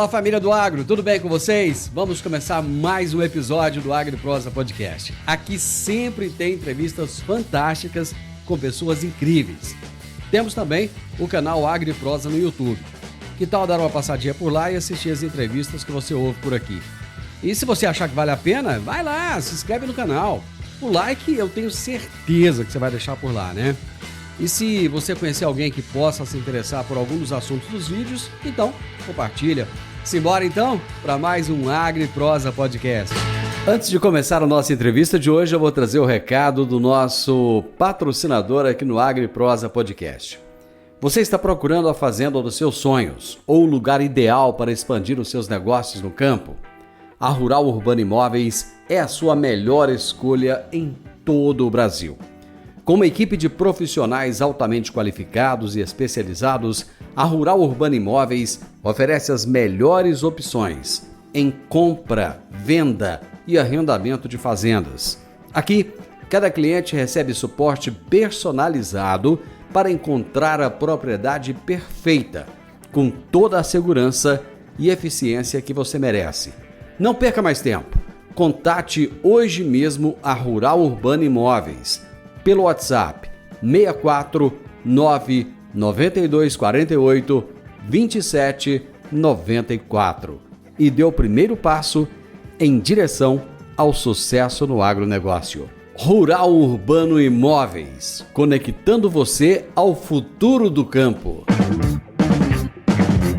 Fala, família do Agro, tudo bem com vocês? Vamos começar mais um episódio do AgriProsa Podcast. Aqui sempre tem entrevistas fantásticas com pessoas incríveis. Temos também o canal AgriProsa no YouTube. Que tal dar uma passadinha por lá e assistir as entrevistas que você ouve por aqui? E se você achar que vale a pena, vai lá, se inscreve no canal. O like eu tenho certeza que você vai deixar por lá, né? E se você conhecer alguém que possa se interessar por algum dos assuntos dos vídeos, então compartilha. Simbora então para mais um AgriProsa Podcast. Antes de começar a nossa entrevista de hoje, eu vou trazer o recado do nosso patrocinador aqui no AgriProsa Podcast. Você está procurando a fazenda dos seus sonhos ou o lugar ideal para expandir os seus negócios no campo? A Rural Urbano Imóveis é a sua melhor escolha em todo o Brasil. Com uma equipe de profissionais altamente qualificados e especializados, a Rural Urbano Imóveis oferece as melhores opções em compra, venda e arrendamento de fazendas. Aqui, cada cliente recebe suporte personalizado para encontrar a propriedade perfeita, com toda a segurança e eficiência que você merece. Não perca mais tempo. Contate hoje mesmo a Rural Urbano Imóveis pelo WhatsApp 64 992 48 27 94 e dê o primeiro passo em direção ao sucesso no agronegócio. Rural Urbano Imóveis, conectando você ao futuro do campo.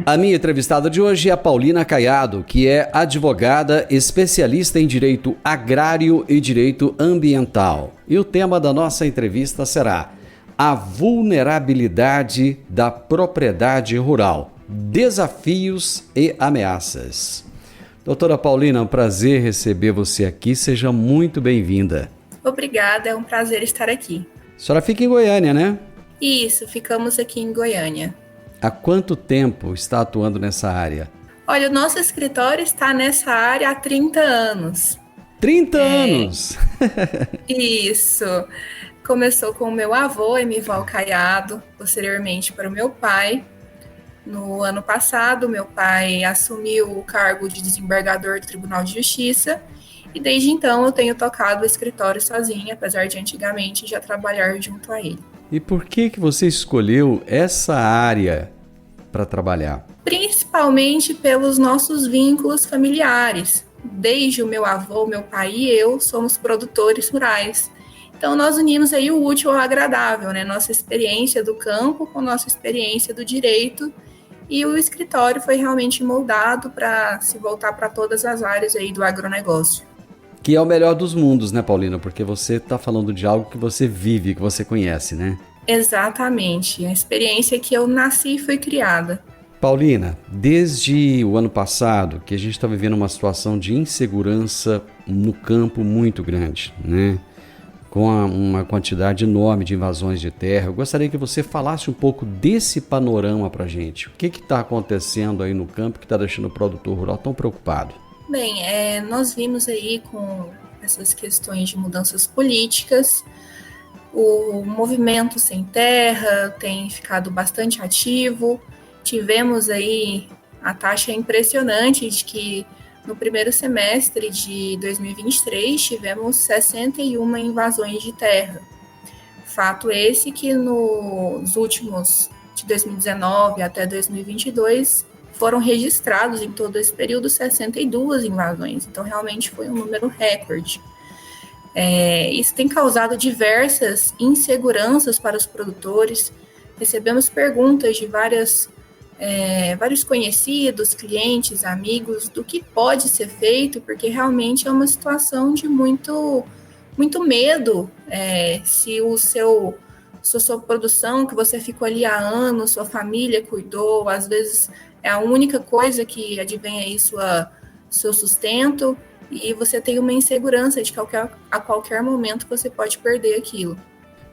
A minha entrevistada de hoje é a Paulina Caiado, que é advogada especialista em direito agrário e direito ambiental. E o tema da nossa entrevista será a vulnerabilidade da propriedade rural, desafios e ameaças. Doutora Paulina, é um prazer receber você aqui, seja muito bem-vinda. Obrigada, é um prazer estar aqui. A senhora fica em Goiânia, né? Isso, ficamos aqui em Goiânia. Há quanto tempo está atuando nessa área? Olha, o nosso escritório está nessa área há 30 anos. 30 anos? Isso. Começou com o meu avô, Emival Caiado, posteriormente para o meu pai. No ano passado, meu pai assumiu o cargo de desembargador do Tribunal de Justiça e desde então eu tenho tocado o escritório sozinha, apesar de antigamente já trabalhar junto a ele. E por que você escolheu essa área para trabalhar? Principalmente pelos nossos vínculos familiares. Desde o meu avô, meu pai e eu somos produtores rurais. Então nós unimos aí o útil ao agradável, né? Nossa experiência do campo com nossa experiência do direito. E o escritório foi realmente moldado para se voltar para todas as áreas aí do agronegócio. Que é o melhor dos mundos, né, Paulina? Porque você está falando de algo que você vive, que você conhece, né? Exatamente. A experiência que eu nasci e fui criada. Paulina, desde o ano passado que a gente está vivendo uma situação de insegurança no campo muito grande, né? Com uma quantidade enorme de invasões de terra. Eu gostaria que você falasse um pouco desse panorama para a gente. O que está acontecendo aí no campo que está deixando o produtor rural tão preocupado? Bem, nós vimos aí com essas questões de mudanças políticas, o movimento sem terra tem ficado bastante ativo. Tivemos aí a taxa impressionante de que no primeiro semestre de 2023 tivemos 61 invasões de terra. Fato esse que nos últimos, de 2019 até 2022, foram registrados em todo esse período 62 invasões. Então, realmente foi um número recorde. Isso tem causado diversas inseguranças para os produtores. Recebemos perguntas de vários conhecidos, clientes, amigos, do que pode ser feito, porque realmente é uma situação de muito, muito medo. Se sua produção que você ficou ali há anos, sua família cuidou, às vezes é a única coisa que advém aí seu sustento, e você tem uma insegurança de que a qualquer momento você pode perder aquilo.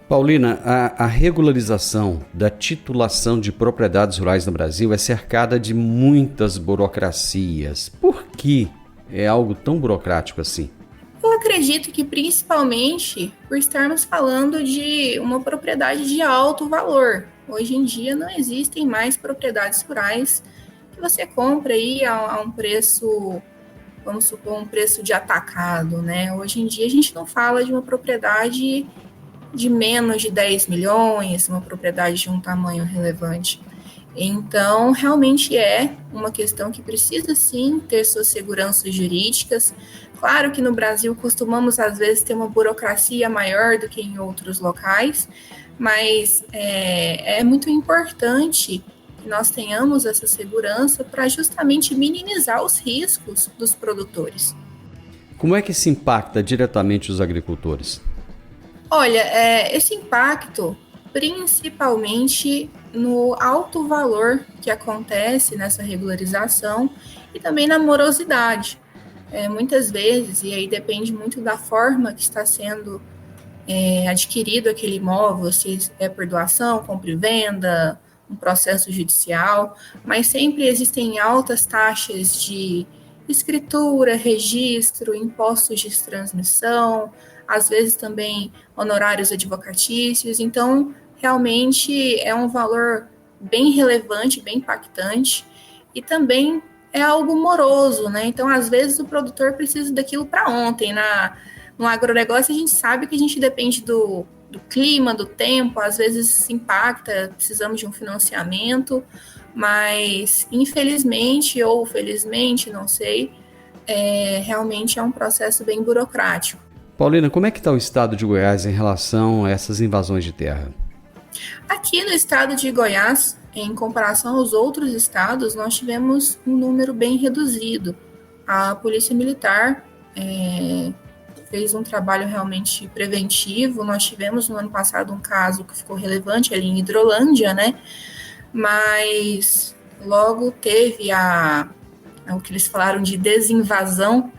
Paulina, a regularização da titulação de propriedades rurais no Brasil é cercada de muitas burocracias. Por que é algo tão burocrático assim? Eu acredito que principalmente por estarmos falando de uma propriedade de alto valor. Hoje em dia não existem mais propriedades rurais que você compra aí a um preço, vamos supor, um preço de atacado, né? Hoje em dia a gente não fala de uma propriedade de menos de 10 milhões, uma propriedade de um tamanho relevante. Então, realmente é uma questão que precisa, sim, ter suas seguranças jurídicas. Claro que no Brasil costumamos, às vezes, ter uma burocracia maior do que em outros locais, mas é muito importante que nós tenhamos essa segurança para justamente minimizar os riscos dos produtores. Como é que isso impacta diretamente os agricultores? Olha, esse impacto, principalmente no alto valor que acontece nessa regularização e também na morosidade. Muitas vezes, e aí depende muito da forma que está sendo adquirido aquele imóvel, se é por doação, compra e venda, um processo judicial, mas sempre existem altas taxas de escritura, registro, impostos de transmissão, às vezes também honorários advocatícios. Então, realmente é um valor bem relevante, bem impactante, e também é algo moroso, né? Então, às vezes, o produtor precisa daquilo para ontem. No agronegócio, a gente sabe que a gente depende do clima, do tempo, às vezes se impacta, precisamos de um financiamento, mas infelizmente ou felizmente, não sei, realmente é um processo bem burocrático. Paulina, como é que está o estado de Goiás em relação a essas invasões de terra? Aqui no estado de Goiás, em comparação aos outros estados, nós tivemos um número bem reduzido. A Polícia Militar fez um trabalho realmente preventivo. Nós tivemos no ano passado um caso que ficou relevante ali em Hidrolândia, né? Mas logo teve o que eles falaram de desinvasão,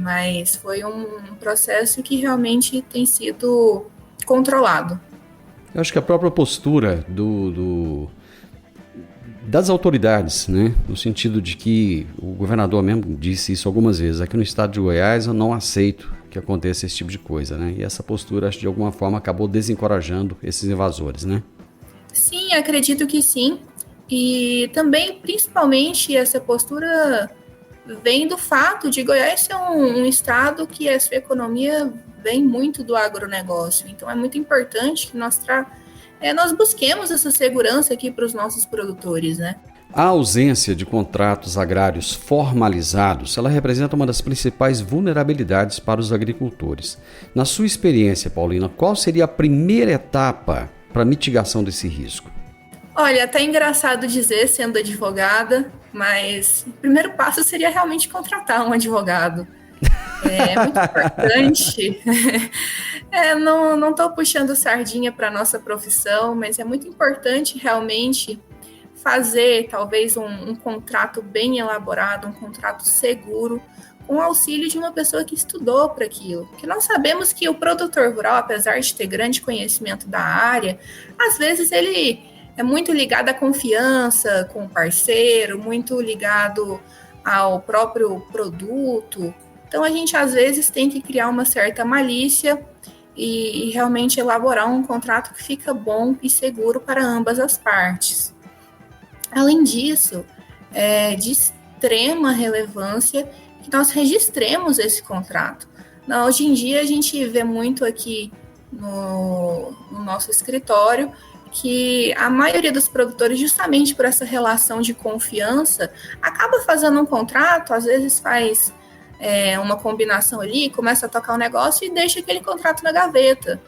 mas foi um processo que realmente tem sido controlado. Eu acho que a própria postura das autoridades, né? No sentido de que o governador mesmo disse isso algumas vezes, aqui no estado de Goiás eu não aceito que aconteça esse tipo de coisa, né? E essa postura, acho que de alguma forma acabou desencorajando esses invasores, né? Sim, acredito que sim. E também, principalmente, essa postura vem do fato de Goiás ser um estado que a sua economia vem muito do agronegócio. Então, é muito importante que nós busquemos essa segurança aqui para os nossos produtores, né? A ausência de contratos agrários formalizados, ela representa uma das principais vulnerabilidades para os agricultores. Na sua experiência, Paulina, qual seria a primeira etapa para a mitigação desse risco? Olha, até engraçado dizer, sendo advogada, mas o primeiro passo seria realmente contratar um advogado. É muito importante. Não estou puxando sardinha para a nossa profissão, mas é muito importante realmente fazer talvez um contrato bem elaborado, um contrato seguro, com o auxílio de uma pessoa que estudou para aquilo. Porque nós sabemos que o produtor rural, apesar de ter grande conhecimento da área, às vezes ele é muito ligado à confiança com o parceiro, muito ligado ao próprio produto. Então, a gente, às vezes, tem que criar uma certa malícia e realmente elaborar um contrato que fica bom e seguro para ambas as partes. Além disso, é de extrema relevância que nós registremos esse contrato. Hoje em dia, a gente vê muito aqui no nosso escritório que a maioria dos produtores, justamente por essa relação de confiança, acaba fazendo um contrato, às vezes faz uma combinação ali, começa a tocar um negócio e deixa aquele contrato na gaveta.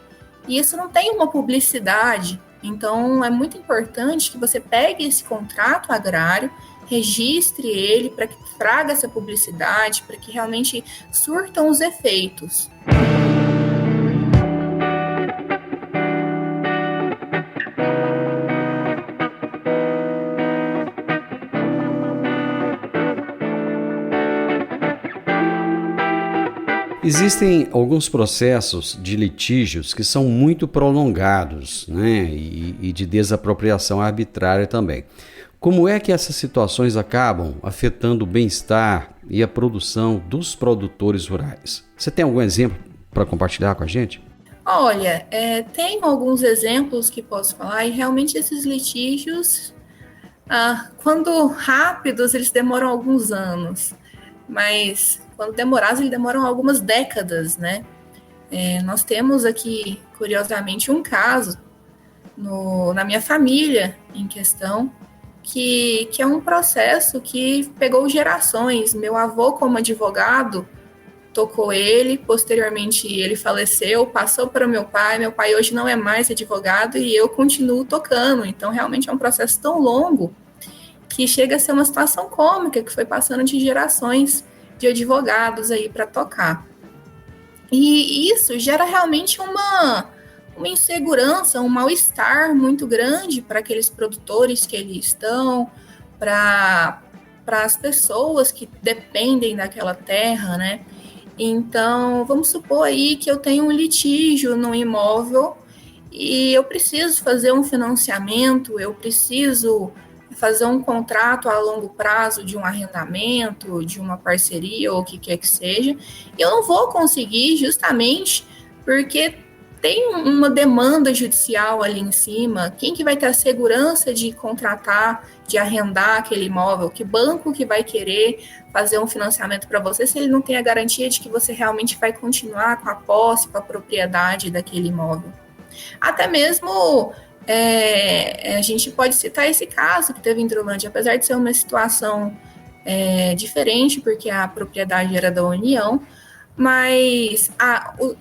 E isso não tem uma publicidade. Então, é muito importante que você pegue esse contrato agrário, registre ele para que traga essa publicidade, para que realmente surtam os efeitos. Existem alguns processos de litígios que são muito prolongados, né? E de desapropriação arbitrária também. Como é que essas situações acabam afetando o bem-estar e a produção dos produtores rurais? Você tem algum exemplo para compartilhar com a gente? Olha, tem alguns exemplos que posso falar e realmente esses litígios Quando rápidos, eles demoram alguns anos, mas quando demorados, eles demoram algumas décadas, né? Nós temos aqui, curiosamente, um caso na minha família em questão, que é um processo que pegou gerações. Meu avô, como advogado, tocou ele, posteriormente ele faleceu, passou para meu pai hoje não é mais advogado e eu continuo tocando. Então, realmente é um processo tão longo que chega a ser uma situação cômica, que foi passando de gerações de advogados aí para tocar. E isso gera realmente uma insegurança, um mal-estar muito grande para aqueles produtores que ali estão, para as pessoas que dependem daquela terra, né? Então, vamos supor aí que eu tenho um litígio no imóvel e eu preciso fazer um financiamento, eu preciso fazer um contrato a longo prazo de um arrendamento, de uma parceria ou o que quer que seja, e eu não vou conseguir justamente porque tem uma demanda judicial ali em cima. Quem que vai ter a segurança de contratar, de arrendar aquele imóvel? Que banco que vai querer fazer um financiamento para você se ele não tem a garantia de que você realmente vai continuar com a posse, com a propriedade daquele imóvel? Até mesmo a gente pode citar esse caso que teve em Hidrolândia, apesar de ser uma situação diferente, porque a propriedade era da União, mas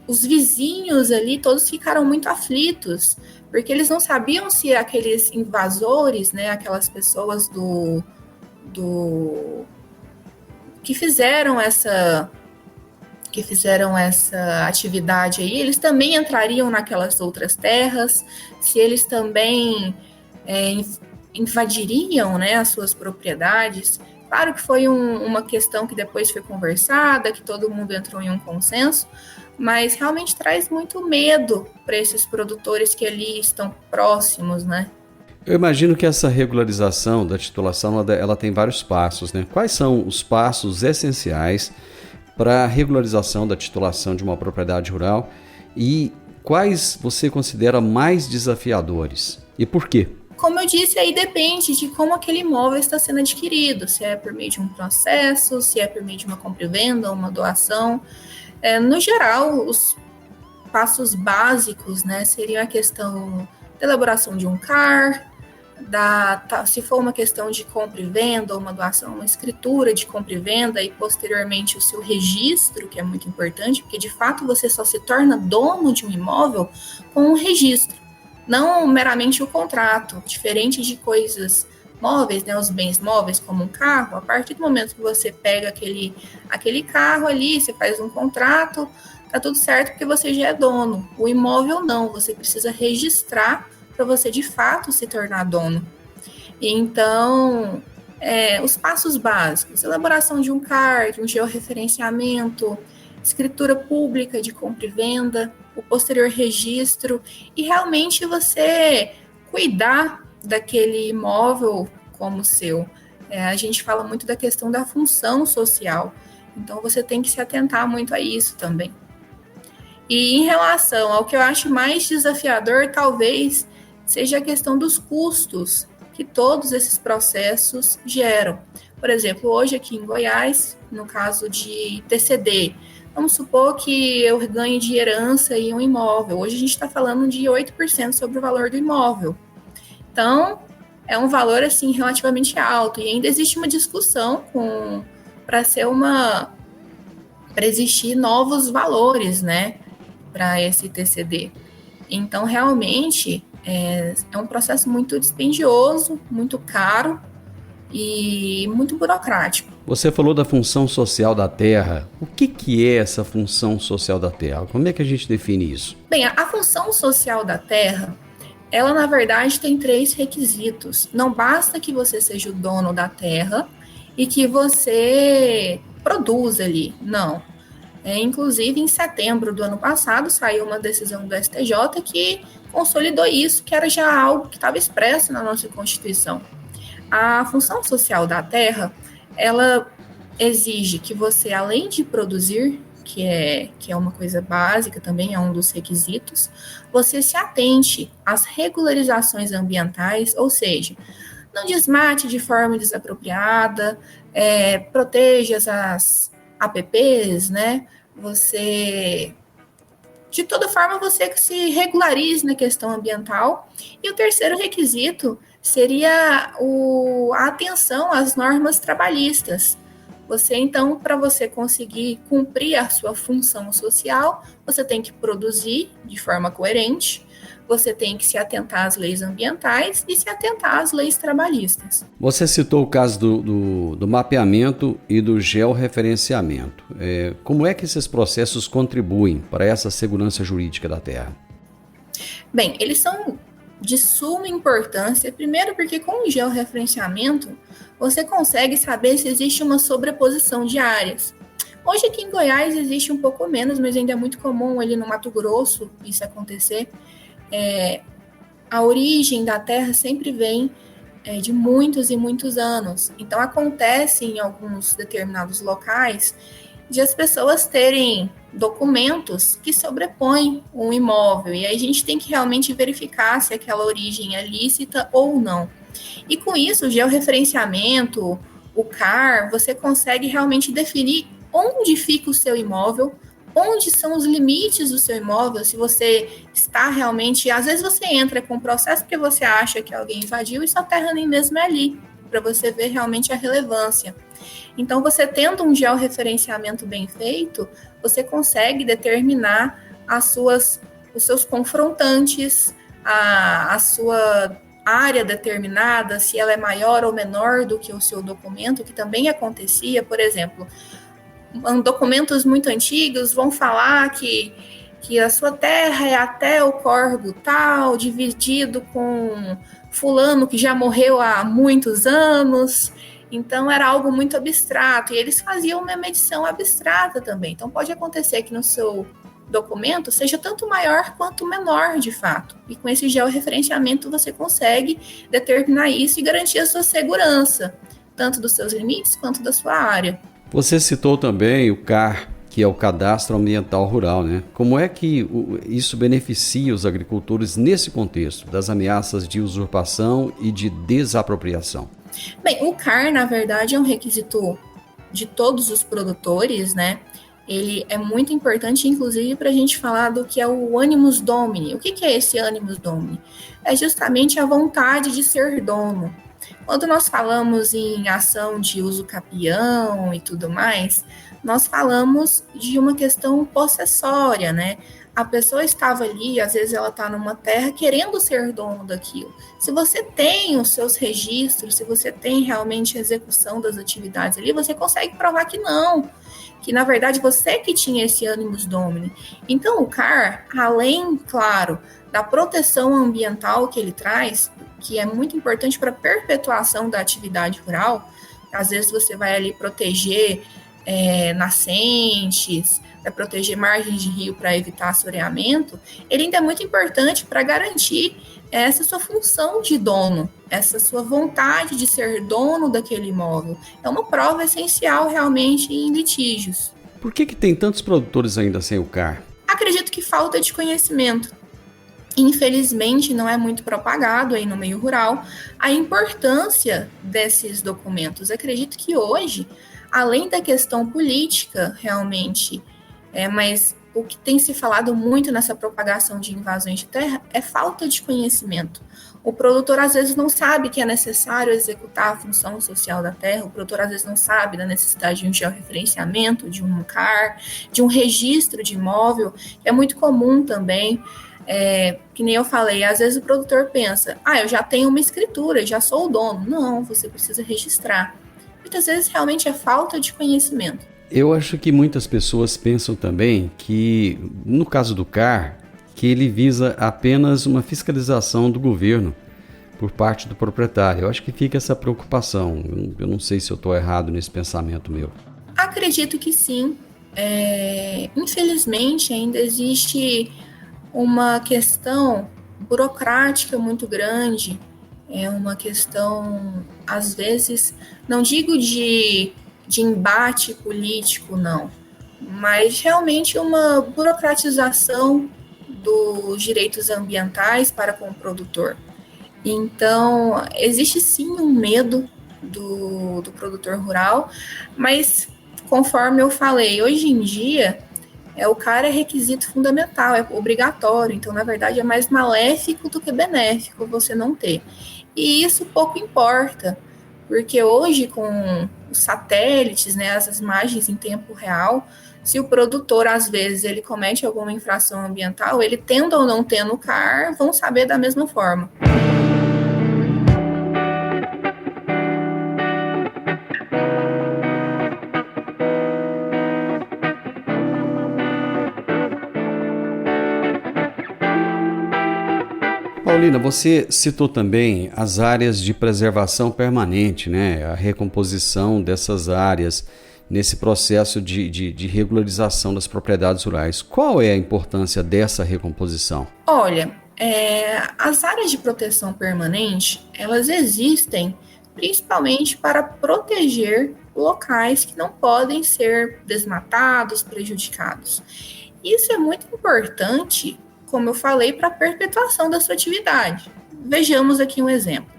os vizinhos ali todos ficaram muito aflitos, porque eles não sabiam se aqueles invasores, né, aquelas pessoas que fizeram essa atividade aí, eles também entrariam naquelas outras terras, se eles também invadiriam, né, as suas propriedades. Claro que foi uma questão que depois foi conversada, que todo mundo entrou em um consenso, mas realmente traz muito medo para esses produtores que ali estão próximos, né? Eu imagino que essa regularização da titulação, ela tem vários passos, né? Quais são os passos essenciais para a regularização da titulação de uma propriedade rural e quais você considera mais desafiadores e por quê? Como eu disse, aí depende de como aquele imóvel está sendo adquirido, se é por meio de um processo, se é por meio de uma compra e venda ou uma doação. No geral, os passos básicos, né, seriam a questão da elaboração de um CAR, se for uma questão de compra e venda ou uma doação, uma escritura de compra e venda e posteriormente o seu registro, que é muito importante, porque de fato você só se torna dono de um imóvel com um registro, não meramente o contrato, diferente de coisas móveis, né, os bens móveis como um carro. A partir do momento que você pega aquele carro ali, você faz um contrato, tá tudo certo porque você já é dono. O imóvel não, você precisa registrar para você de fato se tornar dono. Então, os passos básicos: elaboração de um CAR, de um georreferenciamento, escritura pública de compra e venda, o posterior registro, e realmente você cuidar daquele imóvel como seu. A gente fala muito da questão da função social, então você tem que se atentar muito a isso também. E em relação ao que eu acho mais desafiador, talvez seja a questão dos custos que todos esses processos geram. Por exemplo, hoje aqui em Goiás, no caso de TCD, vamos supor que eu ganhe de herança em um imóvel. Hoje a gente está falando de 8% sobre o valor do imóvel. Então, é um valor assim relativamente alto. E ainda existe uma discussão para existir novos valores, né, para esse TCD. Então, realmente, é um processo muito dispendioso, muito caro e muito burocrático. Você falou da função social da terra. O que é essa função social da terra? Como é que a gente define isso? Bem, a função social da terra, ela na verdade tem 3 requisitos. Não basta que você seja o dono da terra e que você produza ali, não. Inclusive, em setembro do ano passado, saiu uma decisão do STJ que consolidou isso, que era já algo que estava expresso na nossa Constituição. A função social da terra, ela exige que você, além de produzir, que é uma coisa básica, também é um dos requisitos, você se atente às regularizações ambientais, ou seja, não desmate de forma desapropriada, proteja as APPs, né? Você, de toda forma, você se regularize na questão ambiental. E o terceiro requisito seria a atenção às normas trabalhistas. Você, então, para você conseguir cumprir a sua função social, você tem que produzir de forma coerente, você tem que se atentar às leis ambientais e se atentar às leis trabalhistas. Você citou o caso do mapeamento e do georreferenciamento. Como é que esses processos contribuem para essa segurança jurídica da terra? Bem, eles são de suma importância, primeiro porque com o georreferenciamento você consegue saber se existe uma sobreposição de áreas. Hoje aqui em Goiás existe um pouco menos, mas ainda é muito comum ali no Mato Grosso isso acontecer. A origem da terra sempre vem de muitos e muitos anos. Então acontece em alguns determinados locais de as pessoas terem documentos que sobrepõem um imóvel. E aí a gente tem que realmente verificar se aquela origem é lícita ou não. E com isso, o georreferenciamento, o CAR, você consegue realmente definir onde fica o seu imóvel, onde são os limites do seu imóvel, se você está realmente... Às vezes você entra com um processo porque você acha que alguém invadiu e sua terra nem mesmo é ali, para você ver realmente a relevância. Então, você tendo um georreferenciamento bem feito, você consegue determinar os seus confrontantes, a sua área determinada, se ela é maior ou menor do que o seu documento, que também acontecia, por exemplo... Documentos muito antigos vão falar que a sua terra é até o córrego tal, dividido com fulano que já morreu há muitos anos. Então, era algo muito abstrato. E eles faziam uma medição abstrata também. Então, pode acontecer que no seu documento seja tanto maior quanto menor, de fato. E com esse georreferenciamento, você consegue determinar isso e garantir a sua segurança, tanto dos seus limites quanto da sua área. Você citou também o CAR, que é o Cadastro Ambiental Rural, né? Como é que isso beneficia os agricultores nesse contexto das ameaças de usurpação e de desapropriação? Bem, o CAR, na verdade, é um requisito de todos os produtores, né? Ele é muito importante, inclusive, para a gente falar do que é o Animus Domini. O que é esse Animus Domini? É justamente a vontade de ser dono. Quando nós falamos em ação de uso capião e tudo mais, nós falamos de uma questão possessória, né? A pessoa estava ali, às vezes ela está numa terra querendo ser dono daquilo. Se você tem os seus registros, se você tem realmente a execução das atividades ali, você consegue provar que não, que na verdade você que tinha esse animus domini. Então o CAR, além, claro, da proteção ambiental que ele traz, que é muito importante para a perpetuação da atividade rural, às vezes você vai ali proteger nascentes, vai proteger margens de rio para evitar assoreamento, ele ainda é muito importante para garantir essa sua função de dono, essa sua vontade de ser dono daquele imóvel. É uma prova essencial realmente em litígios. Por que tem tantos produtores ainda sem o CAR? Acredito que falta de conhecimento. Infelizmente, não é muito propagado aí no meio rural a importância desses documentos. Acredito que hoje, além da questão política, realmente, mas o que tem se falado muito nessa propagação de invasões de terra é falta de conhecimento. O produtor, às vezes, não sabe que é necessário executar a função social da terra, o produtor, às vezes, não sabe da necessidade de um georreferenciamento, de um CAR, de um registro de imóvel, que é muito comum também. Que nem eu falei, às vezes o produtor pensa, eu já tenho uma escritura, já sou o dono. Não, você precisa registrar. Muitas vezes realmente é falta de conhecimento. Eu acho que muitas pessoas pensam também que, no caso do CAR, que ele visa apenas uma fiscalização do governo por parte do proprietário. Eu acho que fica essa preocupação. Eu não sei se eu estou errado nesse pensamento meu. Acredito que sim. Infelizmente, ainda existe uma questão burocrática muito grande, é uma questão, às vezes, não digo de embate político, não, mas realmente uma burocratização dos direitos ambientais para com o produtor. Então, existe sim um medo do produtor rural, mas conforme eu falei, hoje em dia o cara é requisito fundamental, é obrigatório, então na verdade é mais maléfico do que benéfico você não ter. E isso pouco importa, porque hoje com os satélites, né, as imagens em tempo real, se o produtor às vezes ele comete alguma infração ambiental, ele tendo ou não tendo o CAR, vão saber da mesma forma. Paulina, você citou também as áreas de preservação permanente, né? A recomposição dessas áreas nesse processo de regularização das propriedades rurais. Qual é a importância dessa recomposição? Olha, as áreas de proteção permanente, elas existem principalmente para proteger locais que não podem ser desmatados, prejudicados. Isso é muito importante, como eu falei, para a perpetuação da sua atividade. Vejamos aqui um exemplo.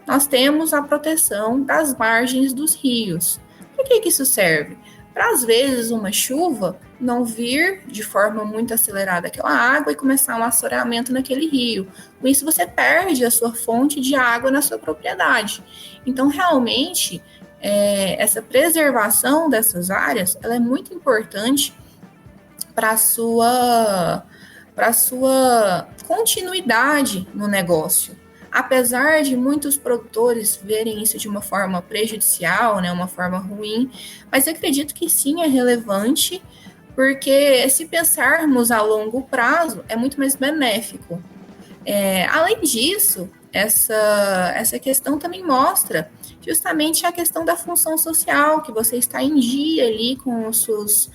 Nós temos a proteção das margens dos rios. Para que isso serve? Para, às vezes, uma chuva não vir de forma muito acelerada aquela água e começar um assoreamento naquele rio. Com isso, você perde a sua fonte de água na sua propriedade. Então, realmente, essa preservação dessas áreas ela é muito importante para a sua continuidade no negócio. Apesar de muitos produtores verem isso de uma forma prejudicial, né, uma forma ruim, mas acredito que sim, é relevante, porque se pensarmos a longo prazo, é muito mais benéfico. Além disso, essa questão também mostra justamente a questão da função social, que você está em dia ali com suas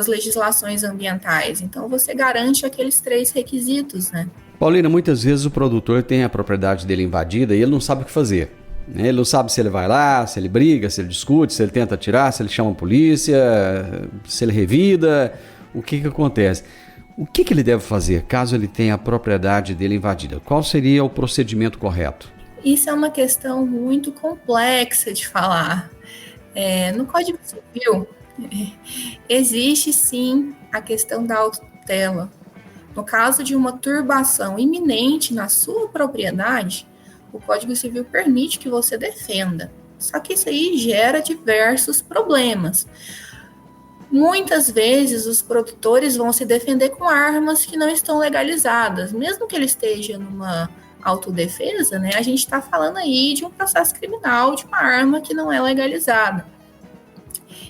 legislações ambientais. Então, você garante aqueles 3 requisitos, né? Paulina, muitas vezes o produtor tem a propriedade dele invadida e ele não sabe o que fazer. Ele não sabe se ele vai lá, se ele briga, se ele discute, se ele tenta atirar, se ele chama a polícia, se ele revida. O que acontece? O que ele deve fazer caso ele tenha a propriedade dele invadida? Qual seria o procedimento correto? Isso é uma questão muito complexa de falar. No Código Civil, existe sim a questão da autotutela. No caso de uma turbação iminente na sua propriedade, o Código Civil permite que você defenda. Só que isso aí gera diversos problemas. Muitas vezes os produtores vão se defender com armas que não estão legalizadas. Mesmo que ele esteja numa autodefesa, né, a gente está falando aí de um processo criminal, de uma arma que não é legalizada.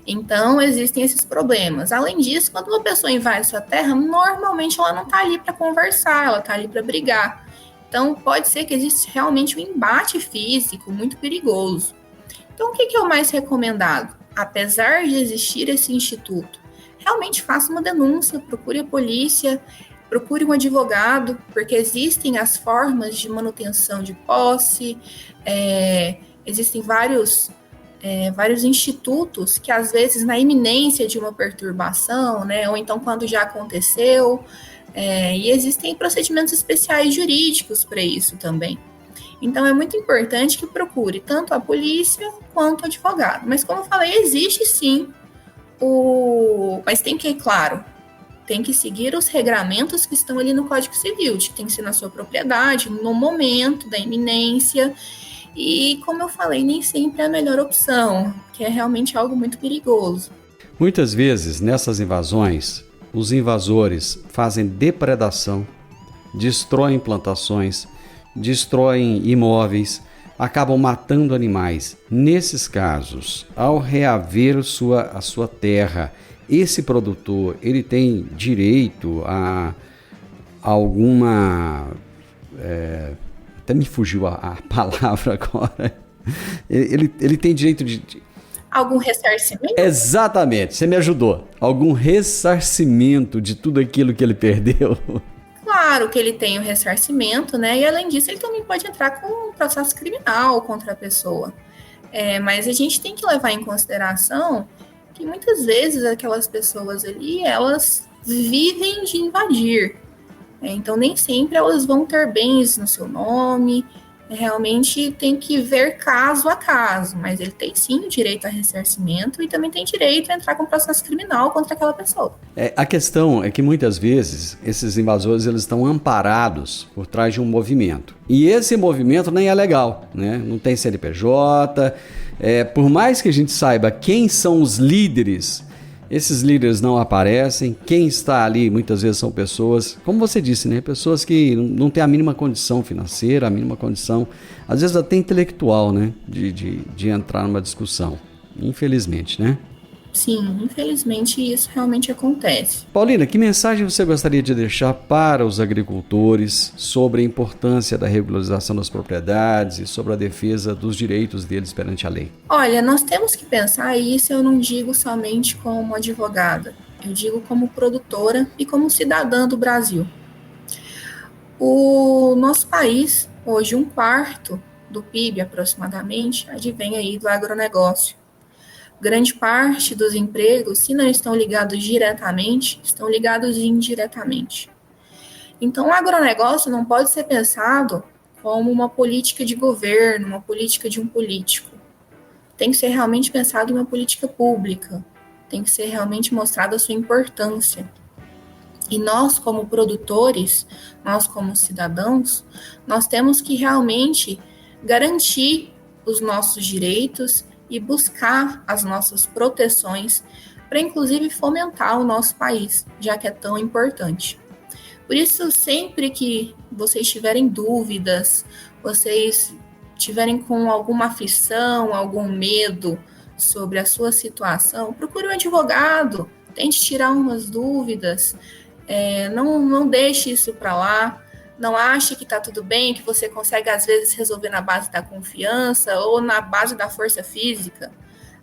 Então, existem esses problemas. Além disso, quando uma pessoa invade sua terra, normalmente ela não está ali para conversar, ela está ali para brigar. Então, pode ser que exista realmente um embate físico muito perigoso. Então, o que é o mais recomendado? Apesar de existir esse instituto, realmente faça uma denúncia, procure a polícia, procure um advogado, porque existem as formas de manutenção de posse, existem vários institutos que, às vezes, na iminência de uma perturbação, né, ou então quando já aconteceu, e existem procedimentos especiais jurídicos para isso também. Então, é muito importante que procure tanto a polícia quanto o advogado. Mas, como eu falei, existe sim mas tem que, claro, tem que seguir os regramentos que estão ali no Código Civil, de que tem que ser na sua propriedade, no momento da iminência. E, como eu falei, nem sempre é a melhor opção, que é realmente algo muito perigoso. Muitas vezes, nessas invasões, os invasores fazem depredação, destroem plantações, destroem imóveis, acabam matando animais. Nesses casos, ao reaver a sua terra, esse produtor ele tem direito a alguma... até me fugiu a palavra agora. Ele tem direito de... Algum ressarcimento? Exatamente, você me ajudou. Algum ressarcimento de tudo aquilo que ele perdeu. Claro que ele tem o ressarcimento, né? E além disso, ele também pode entrar com um processo criminal contra a pessoa. Mas a gente tem que levar em consideração que muitas vezes aquelas pessoas ali, elas vivem de invadir. Então, nem sempre elas vão ter bens no seu nome. Realmente tem que ver caso a caso, mas ele tem sim o direito a ressarcimento e também tem direito a entrar com processo criminal contra aquela pessoa. A questão é que muitas vezes esses invasores eles estão amparados por trás de um movimento. E esse movimento nem é legal, né? Não tem CNPJ. Por mais que a gente saiba quem são os líderes, esses líderes não aparecem. Quem está ali muitas vezes são pessoas, como você disse, né? Pessoas que não têm a mínima condição financeira, a mínima condição, às vezes até intelectual, né? De entrar numa discussão. Infelizmente, né? Sim, infelizmente isso realmente acontece. Paulina, que mensagem você gostaria de deixar para os agricultores sobre a importância da regularização das propriedades e sobre a defesa dos direitos deles perante a lei? Olha, nós temos que pensar, e isso eu não digo somente como advogada, eu digo como produtora e como cidadã do Brasil. O nosso país, hoje, 1/4 do PIB aproximadamente, advém aí do agronegócio. Grande parte dos empregos, se não estão ligados diretamente, estão ligados indiretamente. Então, o agronegócio não pode ser pensado como uma política de governo, uma política de um político. Tem que ser realmente pensado em uma política pública, tem que ser realmente mostrada a sua importância. E nós, como produtores, nós como cidadãos, nós temos que realmente garantir os nossos direitos e buscar as nossas proteções para, inclusive, fomentar o nosso país, já que é tão importante. Por isso, sempre que vocês tiverem dúvidas, vocês tiverem com alguma aflição, algum medo sobre a sua situação, procure um advogado, tente tirar umas dúvidas, não deixe isso para lá. Não ache que está tudo bem, que você consegue, às vezes, resolver na base da confiança ou na base da força física.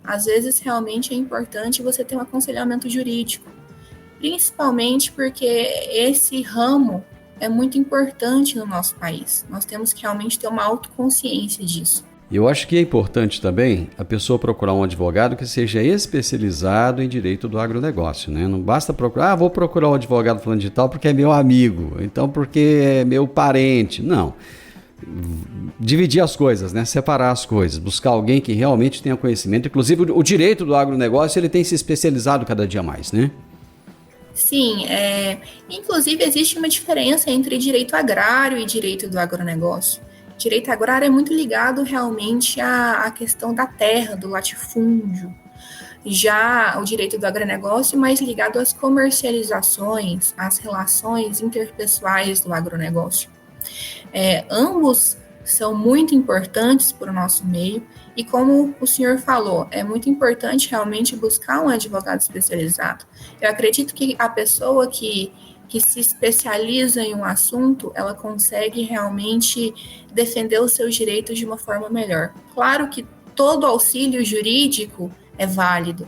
Às vezes, realmente é importante você ter um aconselhamento jurídico, principalmente porque esse ramo é muito importante no nosso país. Nós temos que realmente ter uma autoconsciência disso. Eu acho que é importante também a pessoa procurar um advogado que seja especializado em direito do agronegócio, né? Não basta procurar, vou procurar um advogado falando de tal porque é meu amigo, então porque é meu parente. Não. Dividir as coisas, né? Separar as coisas, buscar alguém que realmente tenha conhecimento. Inclusive, o direito do agronegócio ele tem se especializado cada dia mais, né? Sim, inclusive existe uma diferença entre direito agrário e direito do agronegócio. Direito agrário é muito ligado realmente à questão da terra, do latifúndio. Já o direito do agronegócio mais ligado às comercializações, às relações interpessoais do agronegócio. Ambos são muito importantes para o nosso meio e, como o senhor falou, é muito importante realmente buscar um advogado especializado. Eu acredito que a pessoa que se especializa em um assunto, ela consegue realmente defender os seus direitos de uma forma melhor. Claro que todo auxílio jurídico é válido.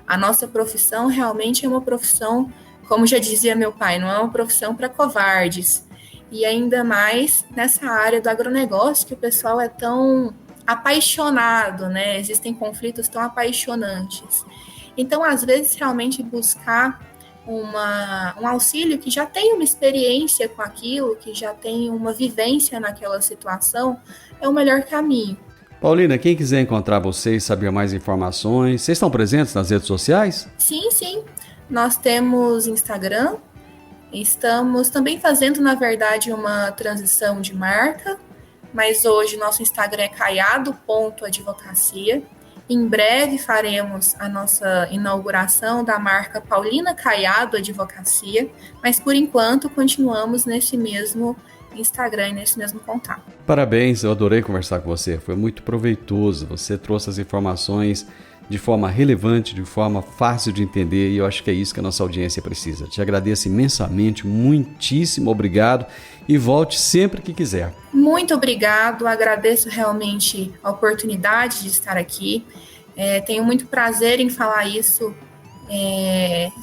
A nossa profissão realmente é uma profissão, como já dizia meu pai, não é uma profissão para covardes. E ainda mais nessa área do agronegócio, que o pessoal é tão apaixonado, né? Existem conflitos tão apaixonantes. Então, às vezes, realmente buscar um auxílio que já tem uma experiência com aquilo, que já tem uma vivência naquela situação, é o melhor caminho. Paulina, quem quiser encontrar vocês, saber mais informações, vocês estão presentes nas redes sociais? Sim. Nós temos Instagram, estamos também fazendo, na verdade, uma transição de marca, mas hoje nosso Instagram é caiado.advocacia. Em breve faremos a nossa inauguração da marca Paulina Caiado Advocacia, mas por enquanto continuamos nesse mesmo Instagram e nesse mesmo contato. Parabéns, eu adorei conversar com você, foi muito proveitoso, você trouxe as informações de forma relevante, de forma fácil de entender e eu acho que é isso que a nossa audiência precisa. Te agradeço imensamente, muitíssimo obrigado e volte sempre que quiser. Muito obrigado, agradeço realmente a oportunidade de estar aqui. Tenho muito prazer em falar isso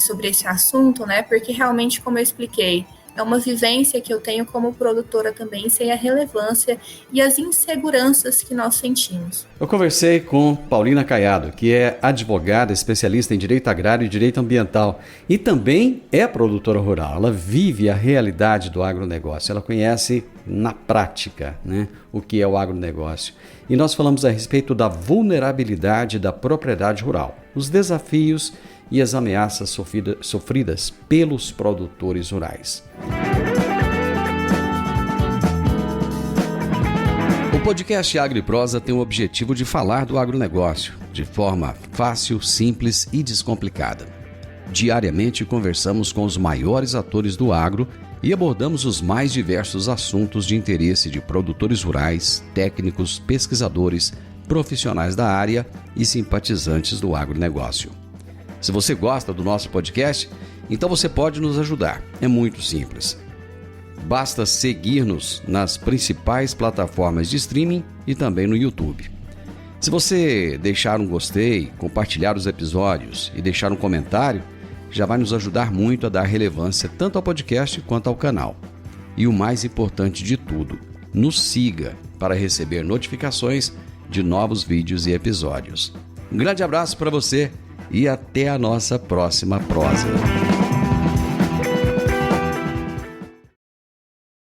sobre esse assunto, né? Porque realmente, como eu expliquei, é uma vivência que eu tenho como produtora também, sei a relevância e as inseguranças que nós sentimos. Eu conversei com Paulina Caiado, que é advogada, especialista em direito agrário e direito ambiental e também é produtora rural. Ela vive a realidade do agronegócio, ela conhece na prática, né, o que é o agronegócio. E nós falamos a respeito da vulnerabilidade da propriedade rural, os desafios e as ameaças sofridas pelos produtores rurais. O podcast Agro e Prosa tem o objetivo de falar do agronegócio de forma fácil, simples e descomplicada. Diariamente conversamos com os maiores atores do agro e abordamos os mais diversos assuntos de interesse de produtores rurais, técnicos, pesquisadores, profissionais da área e simpatizantes do agronegócio. Se você gosta do nosso podcast, então você pode nos ajudar. É muito simples. Basta seguir-nos nas principais plataformas de streaming e também no YouTube. Se você deixar um gostei, compartilhar os episódios e deixar um comentário, já vai nos ajudar muito a dar relevância tanto ao podcast quanto ao canal. E o mais importante de tudo, nos siga para receber notificações de novos vídeos e episódios. Um grande abraço para você e até a nossa próxima prosa.